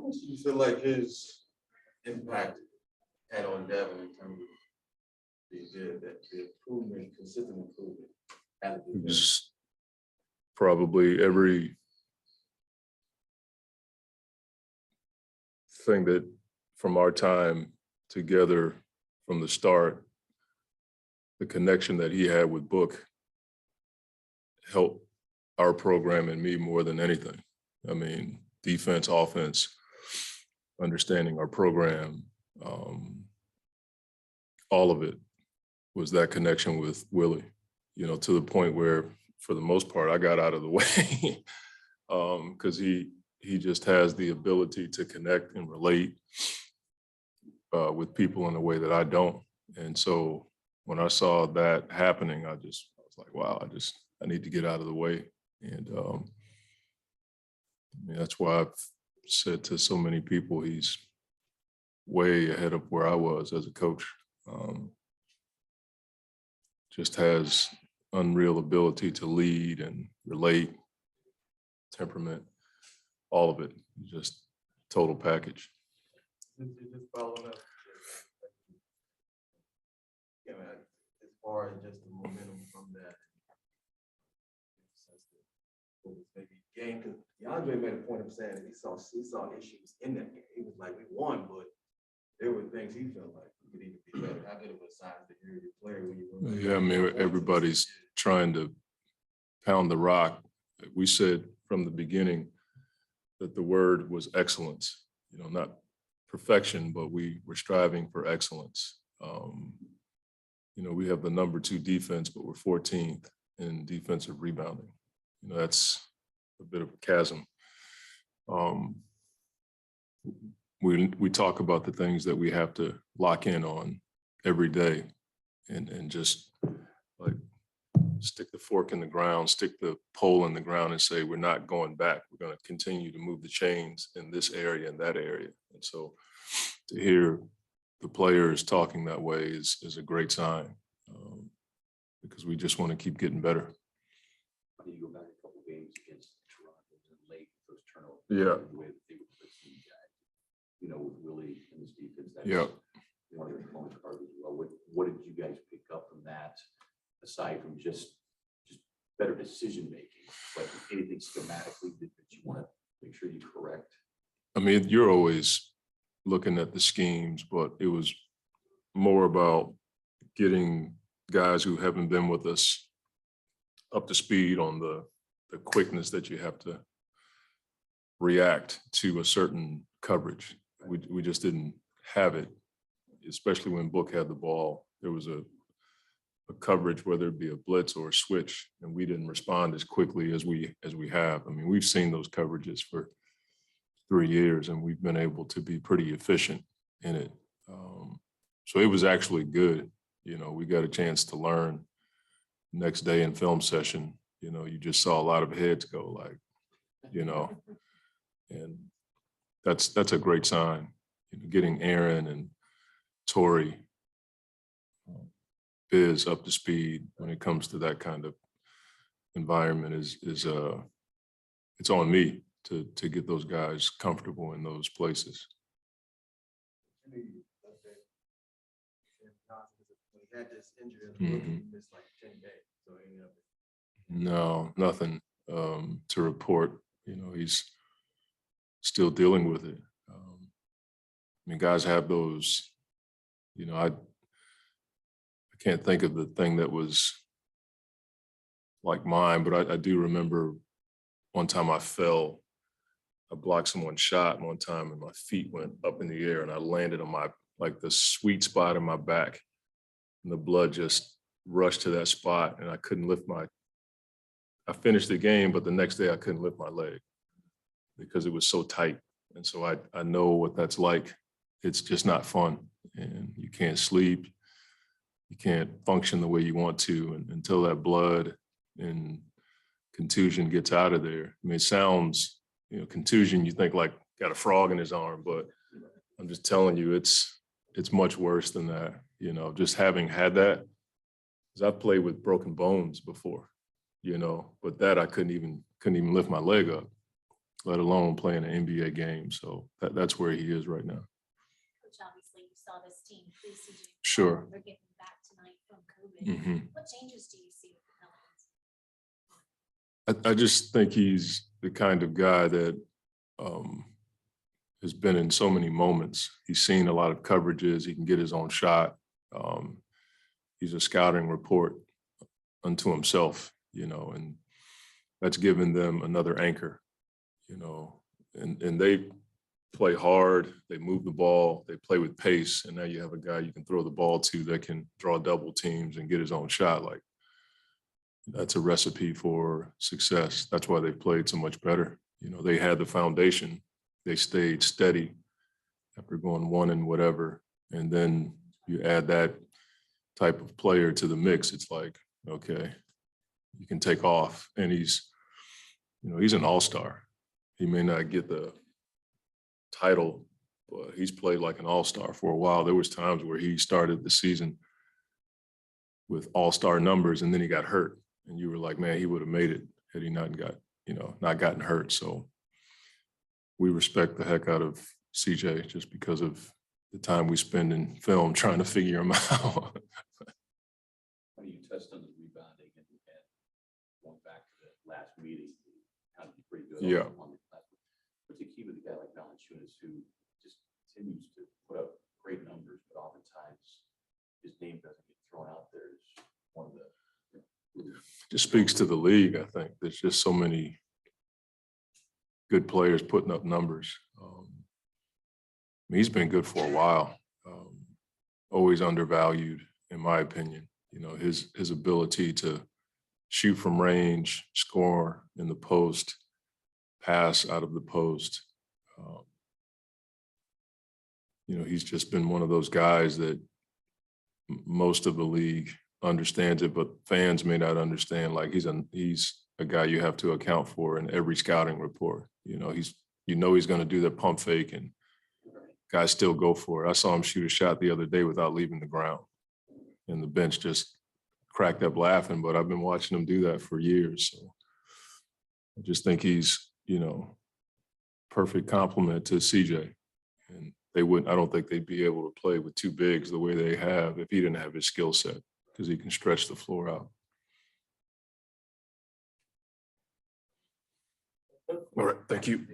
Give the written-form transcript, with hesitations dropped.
much do you feel like his impact had on Devin in terms of the improvement, consistent improvement? Just probably every thing that from our time together from the start, the connection that he had with Book helped our program and me more than anything. I mean, defense, offense, understanding our program, all of it was that connection with Willie, you know, to the point where for the most part, I got out of the way because he just has the ability to connect and relate with people in a way that I don't. And so when I saw that happening, I was like, wow, I need to get out of the way. And I mean, that's why I've said to so many people, he's way ahead of where I was as a coach. Just has unreal ability to lead and relate, temperament, all of it, just total package. Just following up, yeah, man, as far as just the momentum from that, maybe game, because DeAndre made a point of saying that he saw issues in that game. He was like, we won, but there were things he felt like we could even be better. How good of a sign to hear your player when you Yeah, I mean, everybody's trying to pound the rock. We said from the beginning that the word was excellence, you know, not perfection, but we were striving for excellence. You know, we have the number 2 defense, but we're 14th in defensive rebounding. You know, that's a bit of a chasm. We talk about the things that we have to lock in on every day and just like stick the fork in the ground, stick the pole in the ground and say, we're not going back. We're going to continue to move the chains in this area and that area. And so to hear the players talking that way is a great sign because we just want to keep getting better. How do you go back a couple games against Toronto and late first turnover? Yeah. The way that they were pushing guys, you know, with Willie and his defense. That's Yeah. one of the components of as well. What did you guys pick up from that, aside from just better decision making? Like anything schematically that you want to make sure you correct? I mean, you're always looking at the schemes, but it was more about getting guys who haven't been with us up to speed on the quickness that you have to react to a certain coverage. We just didn't have it, especially when Book had the ball. There was a coverage, whether it be a blitz or a switch, and we didn't respond as quickly as we have. I mean, we've seen those coverages for 3 years, and we've been able to be pretty efficient in it. So it was actually good. You know, we got a chance to learn. Next day in film session, you know, you just saw a lot of heads go like, you know, and that's a great sign. You know, getting Aaron and Torrey, Biz up to speed when it comes to that kind of environment is it's on me to get those guys comfortable in those places. He had this injury, Mm-hmm. he missed like 10 days. So No, nothing to report. You know, he's still dealing with it. I mean, guys have those, you know, I can't think of the thing that was like mine, but I do remember one time I fell. I blocked someone's shot one time and my feet went up in the air and I landed on like the sweet spot in my back. And the blood just rushed to that spot and I couldn't lift I finished the game, but the next day I couldn't lift my leg because it was so tight. And so I know what that's like. It's just not fun and you can't sleep. You can't function the way you want to until that blood and contusion gets out of there. I mean, it sounds, you know, contusion, you think like got a frog in his arm, but I'm just telling you, it's much worse than that. You know, just having had that, because I've played with broken bones before, you know, but that I couldn't even lift my leg up. let alone playing an NBA game. So that's where he is right now. Coach, obviously, you saw this team pre-season. Sure. They're getting back tonight from COVID. Mhm. What changes do you see with the Pelicans? I just think he's the kind of guy that has been in so many moments. He's seen a lot of coverages. He can get his own shot. He's a scouting report unto himself, and that's given them another anchor, and they play hard. They move the ball. They play with pace. And now you have a guy you can throw the ball to that can draw double teams and get his own shot. Like, that's a recipe for success. That's why they've played so much better. They had the foundation. They stayed steady after going 1 and whatever. And then you add that type of player to the mix. It's like, okay, you can take off. And he's an all-star. He may not get the title, but he's played like an all-star for a while. There was times where he started the season with all-star numbers and then he got hurt. And you were like, man, he would have made it had he not gotten hurt. So we respect the heck out of CJ just because of the time we spend in film trying to figure him out. When you touched on the rebounding and going back to the last meeting, kind of pretty good. Yeah. On the platform. What's the key with a guy like Valanciunas who just continues to put up great numbers, but oftentimes his name doesn't get thrown out there as one of the. Just speaks to the league, I think. There's just so many good players putting up numbers. He's been good for a while. Always undervalued, in my opinion. His ability to shoot from range, score in the post, pass out of the post. He's just been one of those guys that most of the league understands it, but fans may not understand. Like, he's a guy you have to account for in every scouting report. He's going to do the pump fake, and guys still go for it. I saw him shoot a shot the other day without leaving the ground, and the bench just cracked up laughing. But I've been watching him do that for years. So I just think he's, perfect complement to CJ. And I don't think they'd be able to play with two bigs the way they have if he didn't have his skill set, because he can stretch the floor out. All right, thank you.